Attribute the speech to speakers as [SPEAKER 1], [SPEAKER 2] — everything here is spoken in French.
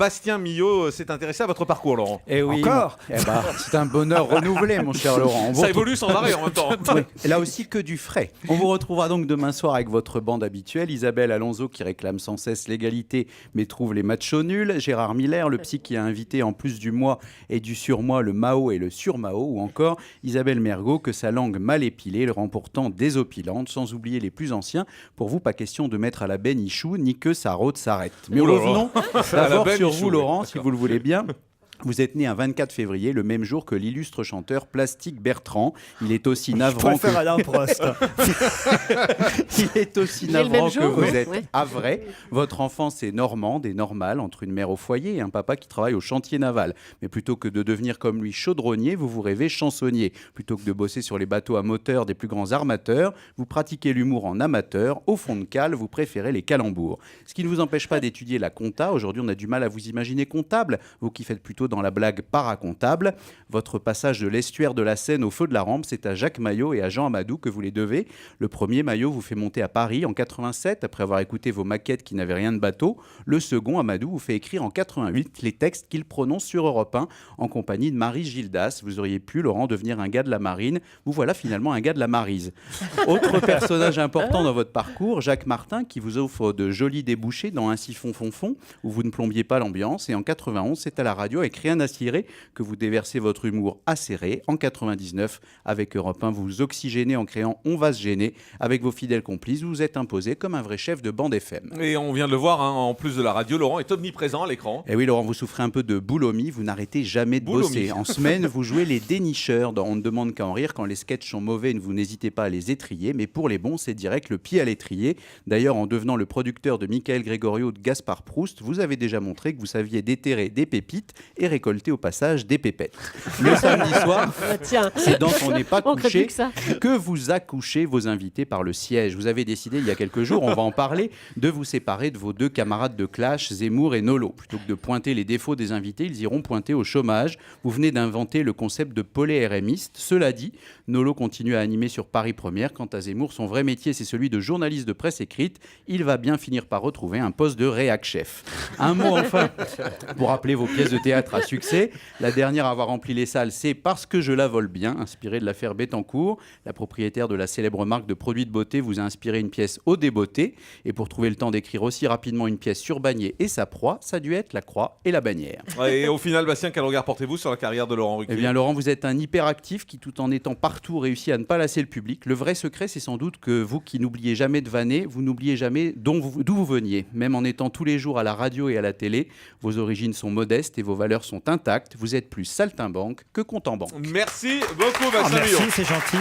[SPEAKER 1] Bastien Millot s'est intéressé à votre parcours, Laurent.
[SPEAKER 2] Et oui,
[SPEAKER 3] Encore
[SPEAKER 2] c'est un bonheur renouvelé, mon cher Laurent.
[SPEAKER 1] Ça évolue sans arrêt en même temps.
[SPEAKER 2] Oui, là aussi que du frais. On vous retrouvera donc demain soir avec votre bande habituelle. Isabelle Alonso qui réclame sans cesse l'égalité mais trouve les machos nuls. Gérard Miller, le psy qui a invité en plus du moi et du surmoi le Mao et le sur-Mao. Ou encore Isabelle Mergot que sa langue mal épilée le rend pourtant désopilante. Sans oublier les plus anciens. Pour vous, pas question de mettre à la benne Ichou ni que sa rôde s'arrête. Mais revenons d'abord sur vous, Laurent, si vous le voulez bien. Vous êtes né un 24 février, le même jour que l'illustre chanteur Plastique Bertrand. Il est aussi navrant que...
[SPEAKER 3] Alain Prost.
[SPEAKER 2] Il est aussi navrant que vous êtes
[SPEAKER 4] ouais.
[SPEAKER 2] havrais. Votre enfance est normande et normale entre une mère au foyer et un papa qui travaille au chantier naval. Mais plutôt que de devenir comme lui chaudronnier, vous vous rêvez chansonnier. Plutôt que de bosser sur les bateaux à moteur des plus grands armateurs, vous pratiquez l'humour en amateur. Au fond de cale, vous préférez les calembours. Ce qui ne vous empêche pas d'étudier la compta. Aujourd'hui, on a du mal à vous imaginer comptable. Vous qui faites plutôt dans la blague paracomptable. Votre passage de l'estuaire de la Seine au feu de la rampe, c'est à Jacques Maillot et à Jean Amadou que vous les devez. Le premier, Maillot, vous fait monter à Paris en 87 après avoir écouté vos maquettes qui n'avaient rien de bateau. Le second, Amadou, vous fait écrire en 88 les textes qu'il prononce sur Europe 1 en compagnie de Marie Gildas. Vous auriez pu, Laurent, devenir un gars de la marine. Vous voilà finalement un gars de la Maryse. Autre personnage important dans votre parcours, Jacques Martin, qui vous offre de jolis débouchés dans Un siphon fond où vous ne plombiez pas l'ambiance. Et en 91, c'est à la radio avec Rien à cirer que vous déversez votre humour acéré. En 99, avec Europe 1, vous vous oxygénez en créant On va se gêner. Avec vos fidèles complices, vous vous êtes imposé comme un vrai chef de bande FM.
[SPEAKER 1] Et on vient de le voir, hein, en plus de la radio, Laurent est omniprésent à l'écran.
[SPEAKER 2] Et oui, Laurent, vous souffrez un peu de boulomie, vous n'arrêtez jamais de
[SPEAKER 1] Boulomie.
[SPEAKER 2] bosser. En semaine, vous jouez les dénicheurs dans On ne demande qu'à en rire. Quand les sketchs sont mauvais, vous n'hésitez pas à les étrier. Mais pour les bons, c'est direct le pied à l'étrier. D'ailleurs, en devenant le producteur de Michael Gregorio de Gaspard Proust, vous avez déjà montré que vous saviez déterrer des pépites et récolter au passage des pépettes. Le samedi soir, c'est dans On n'est pas couché que vous accouchez vos invités par le siège. Vous avez décidé il y a quelques jours, on va en parler, de vous séparer de vos deux camarades de clash, Zemmour et Nolo. Plutôt que de pointer les défauts des invités, ils iront pointer au chômage. Vous venez d'inventer le concept de polé-RMiste. Cela dit, Nolo continue à animer sur Paris Première. Quant à Zemmour, son vrai métier, c'est celui de journaliste de presse écrite. Il va bien finir par retrouver un poste de réac-chef. Un mot enfin pour rappeler vos pièces de théâtre à succès. La dernière à avoir rempli les salles, c'est Parce que je la vole bien, inspirée de l'affaire Bettencourt. La propriétaire de la célèbre marque de produits de beauté vous a inspiré une pièce au débeauté. Et pour trouver le temps d'écrire aussi rapidement une pièce sur Bagné et sa proie, ça a dû être La Croix et la Bannière.
[SPEAKER 1] Et au final, Bastien, quel regard portez-vous sur la carrière de Laurent Ruquier ?
[SPEAKER 2] Eh bien, Laurent, vous êtes un hyperactif qui, tout en étant partout, réussit à ne pas lasser le public. Le vrai secret, c'est sans doute que vous qui n'oubliez jamais de vanner, vous n'oubliez jamais d'où vous veniez. Même en étant tous les jours à la radio et à la télé, vos origines sont modestes et vos valeurs sont intactes. Vous êtes plus saltimbanque que compte en banque.
[SPEAKER 1] Merci beaucoup, Bastien Millot.
[SPEAKER 3] Merci, c'est gentil.